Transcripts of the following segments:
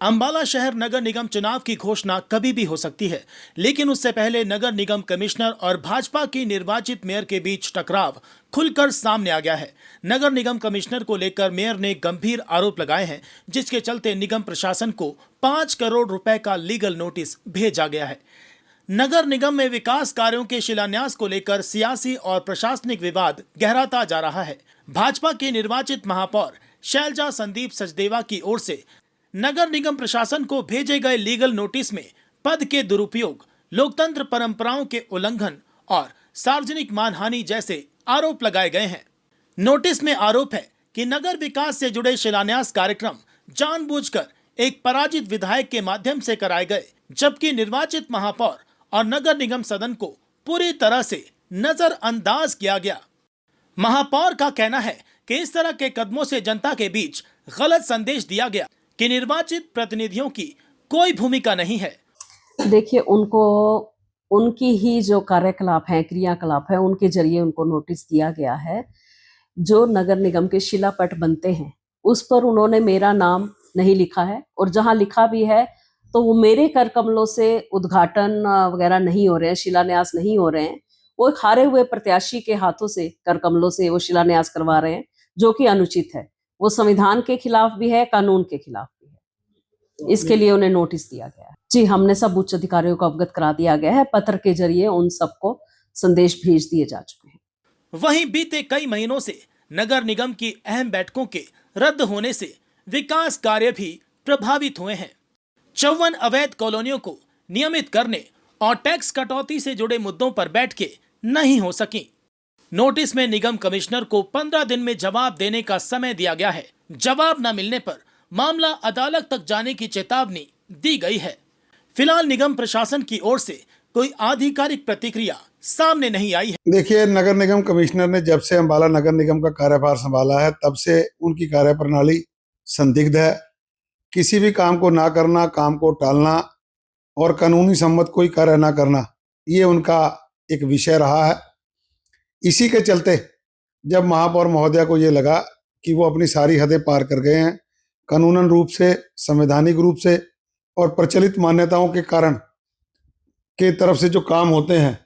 अंबाला शहर नगर निगम चुनाव की घोषणा कभी भी हो सकती है, लेकिन उससे पहले नगर निगम कमिश्नर और भाजपा की निर्वाचित मेयर के बीच टकराव खुलकर सामने आ गया है। नगर निगम कमिश्नर को लेकर मेयर ने गंभीर आरोप लगाए हैं, जिसके चलते निगम प्रशासन को 5 करोड़ रुपए का लीगल नोटिस भेजा गया है। नगर निगम में विकास कार्यों के शिलान्यास को लेकर सियासी और प्रशासनिक विवाद गहराता जा रहा है। भाजपा के निर्वाचित महापौर शैलजा संदीप सचदेवा की ओर से नगर निगम प्रशासन को भेजे गए लीगल नोटिस में पद के दुरुपयोग, लोकतंत्र परंपराओं के उल्लंघन और सार्वजनिक मानहानि जैसे आरोप लगाए गए हैं। नोटिस में आरोप है कि नगर विकास से जुड़े शिलान्यास कार्यक्रम जानबूझकर एक पराजित विधायक के माध्यम से कराए गए, जबकि निर्वाचित महापौर और नगर निगम सदन को पूरी तरह से नजरअंदाज किया गया। महापौर का कहना है कि इस तरह के कदमों से जनता के बीच गलत संदेश दिया गया कि निर्वाचित प्रतिनिधियों की कोई भूमिका नहीं है। देखिए, उनको उनकी ही जो कार्यकलाप है, क्रियाकलाप है, उनके जरिए उनको नोटिस दिया गया है। जो नगर निगम के शिलापट बनते हैं उस पर उन्होंने मेरा नाम नहीं लिखा है, और जहां लिखा भी है तो वो मेरे कर कमलों से उद्घाटन वगैरह नहीं हो रहे हैं, शिलान्यास नहीं हो रहे हैं। वो हारे हुए प्रत्याशी के हाथों से, कर कमलों से वो शिलान्यास करवा रहे हैं, जो कि अनुचित है। वो संविधान के खिलाफ भी है, कानून के खिलाफ भी है। इसके लिए उन्हें नोटिस दिया गया है। जी, हमने सब उच्च अधिकारियों को अवगत करा दिया गया है। पत्र के जरिए उन सबको संदेश भेज दिए जा चुके हैं। वहीं बीते कई महीनों से नगर निगम की अहम बैठकों के रद्द होने से विकास कार्य भी प्रभावित हुए हैं। 54 अवैध कॉलोनियों को नियमित करने और टैक्स कटौती से जुड़े मुद्दों पर बैठकें नहीं हो सकी। नोटिस में निगम कमिश्नर को 15 दिन में जवाब देने का समय दिया गया है। जवाब न मिलने पर मामला अदालत तक जाने की चेतावनी दी गई है। फिलहाल निगम प्रशासन की ओर से कोई आधिकारिक प्रतिक्रिया सामने नहीं आई है। देखिए, नगर निगम कमिश्नर ने जब से अंबाला नगर निगम का कार्यभार संभाला है तब से उनकी कार्यप्रणाली संदिग्ध है। किसी भी काम को ना करना, काम को टालना और कानूनी सम्मत कोई कार्य ना करना, ये उनका एक विषय रहा है। इसी के चलते जब महापौर महोदया को ये लगा कि वो अपनी सारी हदें पार कर गए हैं, कानूनन रूप से, संवैधानिक रूप से और प्रचलित मान्यताओं के कारण के तरफ से जो काम होते हैं,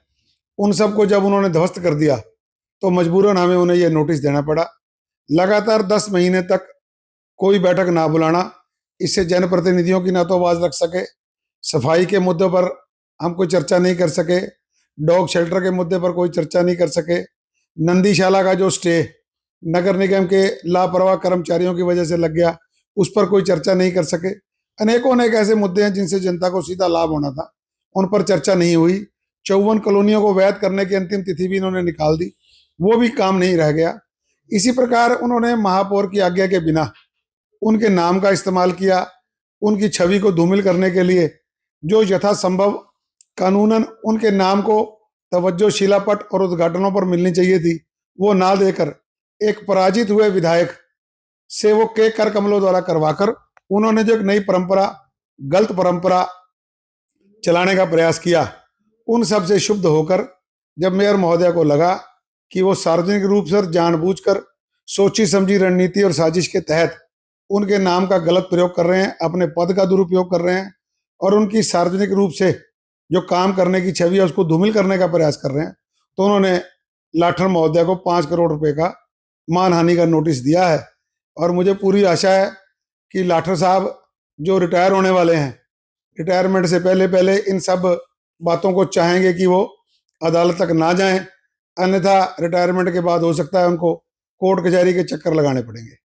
उन सब को जब उन्होंने ध्वस्त कर दिया तो मजबूरन हमें उन्हें यह नोटिस देना पड़ा। लगातार 10 महीने तक कोई बैठक ना बुलाना, इससे जनप्रतिनिधियों की ना तो आवाज रख सके, सफाई के मुद्दों पर हम कोई चर्चा नहीं कर सके, डॉग शेल्टर के मुद्दे पर कोई चर्चा नहीं कर सके, नंदीशाला का जो स्टे नगर निगम के लापरवाह कर्मचारियों की वजह से लग गया, उस पर कोई चर्चा नहीं कर सके। अनेकों अनेक ऐसे मुद्दे हैं जिनसे जनता को सीधा लाभ होना था, उन पर चर्चा नहीं हुई। 54 कॉलोनियों को वैध करने की अंतिम तिथि भी इन्होंने निकाल दी, वो भी काम नहीं रह गया। इसी प्रकार उन्होंने महापौर की आज्ञा के बिना उनके नाम का इस्तेमाल किया। उनकी छवि को धूमिल करने के लिए जो यथासंभव कानूनन उनके नाम को तवज्जो शिलापट और उद्घाटनों पर मिलनी चाहिए थी, वो ना देकर एक पराजित हुए विधायक से वो के कर कमलों द्वारा करवाकर उन्होंने जो एक नई परंपरा, गलत परंपरा चलाने का प्रयास किया, उन सब से शुद्ध होकर जब मेयर महोदया को लगा कि वो सार्वजनिक रूप से जानबूझकर सोची समझी रणनीति और साजिश के तहत उनके नाम का गलत प्रयोग कर रहे हैं, अपने पद का दुरुपयोग कर रहे हैं और उनकी सार्वजनिक रूप से जो काम करने की छवि है उसको धूमिल करने का प्रयास कर रहे हैं, तो उन्होंने लाठर महोदया को 5 करोड़ रुपए का मानहानि का नोटिस दिया है। और मुझे पूरी आशा है कि लाठर साहब जो रिटायर होने वाले हैं, रिटायरमेंट से पहले पहले इन सब बातों को चाहेंगे कि वो अदालत तक ना जाएं, अन्यथा रिटायरमेंट के बाद हो सकता है उनको कोर्ट कचहरी के चक्कर लगाने पड़ेंगे।